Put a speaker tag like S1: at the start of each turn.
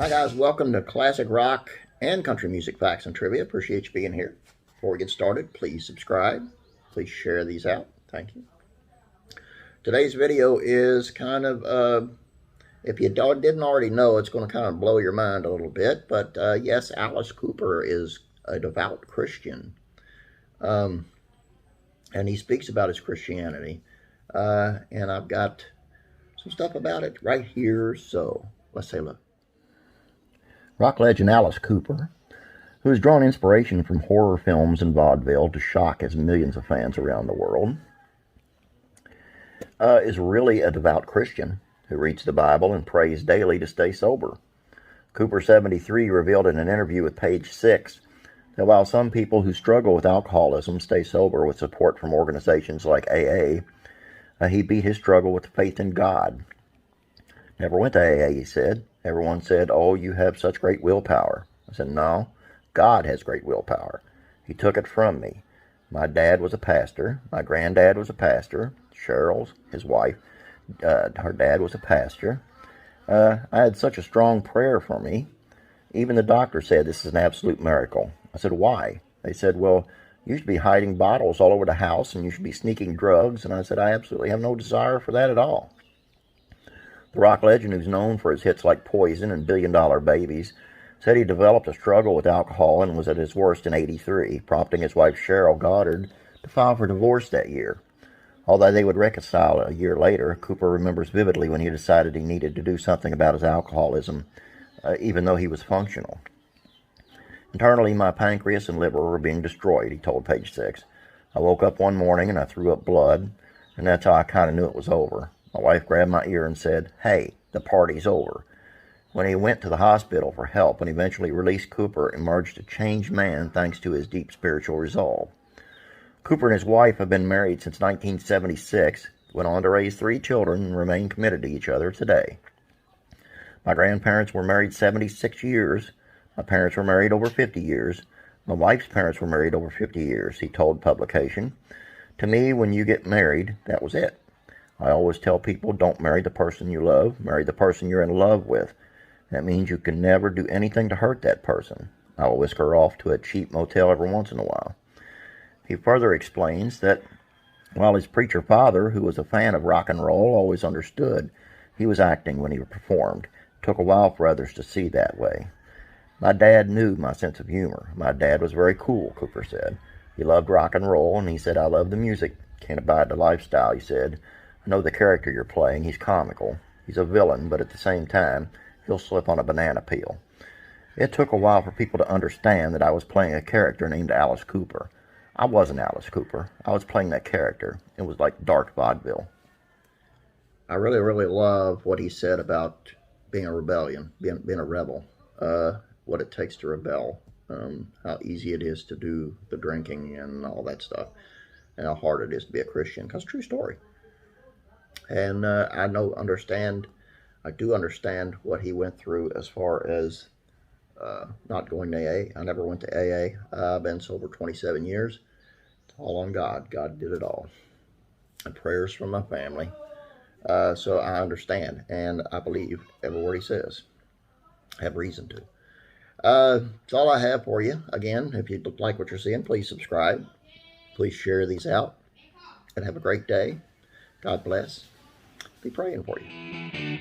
S1: Hi guys, welcome to Classic Rock and Country Music Facts and Trivia. Appreciate you being here. Before we get started, please subscribe. Please share these out. Thank you. Today's video is kind of, if you didn't already know, it's going to kind of blow your mind a little bit. But yes, Alice Cooper is a devout Christian. And he speaks about his Christianity. And I've got some stuff about it right here. So let's take a look. Rock legend Alice Cooper, who has drawn inspiration from horror films and vaudeville to shock his millions of fans around the world, is really a devout Christian who reads the Bible and prays daily to stay sober. Cooper, 73, revealed in an interview with Page 6 that while some people who struggle with alcoholism stay sober with support from organizations like AA, he beat his struggle with faith in God. Never went to AA, he said. Everyone said, "Oh, you have such great willpower." I said, "No, God has great willpower. He took it from me. My dad was a pastor. My granddad was a pastor. Cheryl's, his wife, her dad was a pastor. I had such a strong prayer for me. Even the doctor said this is an absolute miracle." I said, "Why?" They said, "Well, you should be hiding bottles all over the house and you should be sneaking drugs." And I said, "I absolutely have no desire for that at all." The rock legend, who's known for his hits like Poison and $1 Billion Babies, said he developed a struggle with alcohol and was at his worst in '83, prompting his wife Cheryl Goddard to file for divorce that year. Although they would reconcile a year later, Cooper remembers vividly when he decided he needed to do something about his alcoholism, even though he was functional. "Internally, my pancreas and liver were being destroyed," he told Page 6. "I woke up one morning and I threw up blood, and that's how I kind of knew it was over. My wife grabbed my ear and said, 'Hey, the party's over.'" When he went to the hospital for help and eventually released, Cooper emerged a changed man thanks to his deep spiritual resolve. Cooper and his wife have been married since 1976, went on to raise 3 children, and remain committed to each other today. "My grandparents were married 76 years. My parents were married over 50 years. My wife's parents were married over 50 years, he told publication. "To me, when you get married, that was it. I always tell people, don't marry the person you love, marry the person you're in love with. That means you can never do anything to hurt that person. I will whisk her off to a cheap motel every once in a while." He further explains that while his preacher father, who was a fan of rock and roll, always understood he was acting when he performed, it took a while for others to see that way. "My dad knew my sense of humor. My dad was very cool," Cooper said. "He loved rock and roll, and he said, 'I love the music. Can't abide the lifestyle,' he said. 'I know the character you're playing. He's comical. He's a villain, but at the same time, he'll slip on a banana peel.' It took a while for people to understand that I was playing a character named Alice Cooper. I wasn't Alice Cooper. I was playing that character. It was like dark vaudeville." I really, really love what he said about being a rebellion, being a rebel, what it takes to rebel, how easy it is to do the drinking and all that stuff, and how hard it is to be a Christian, because true story. And I do understand what he went through as far as not going to AA. I never went to AA. I've been sober 27 years. It's all on God. God did it all. And prayers from my family. So I understand, and I believe every word he says. I have reason to. That's all I have for you. Again, if you like what you're seeing, please subscribe. Please share these out. And have a great day. God bless. Be praying for you.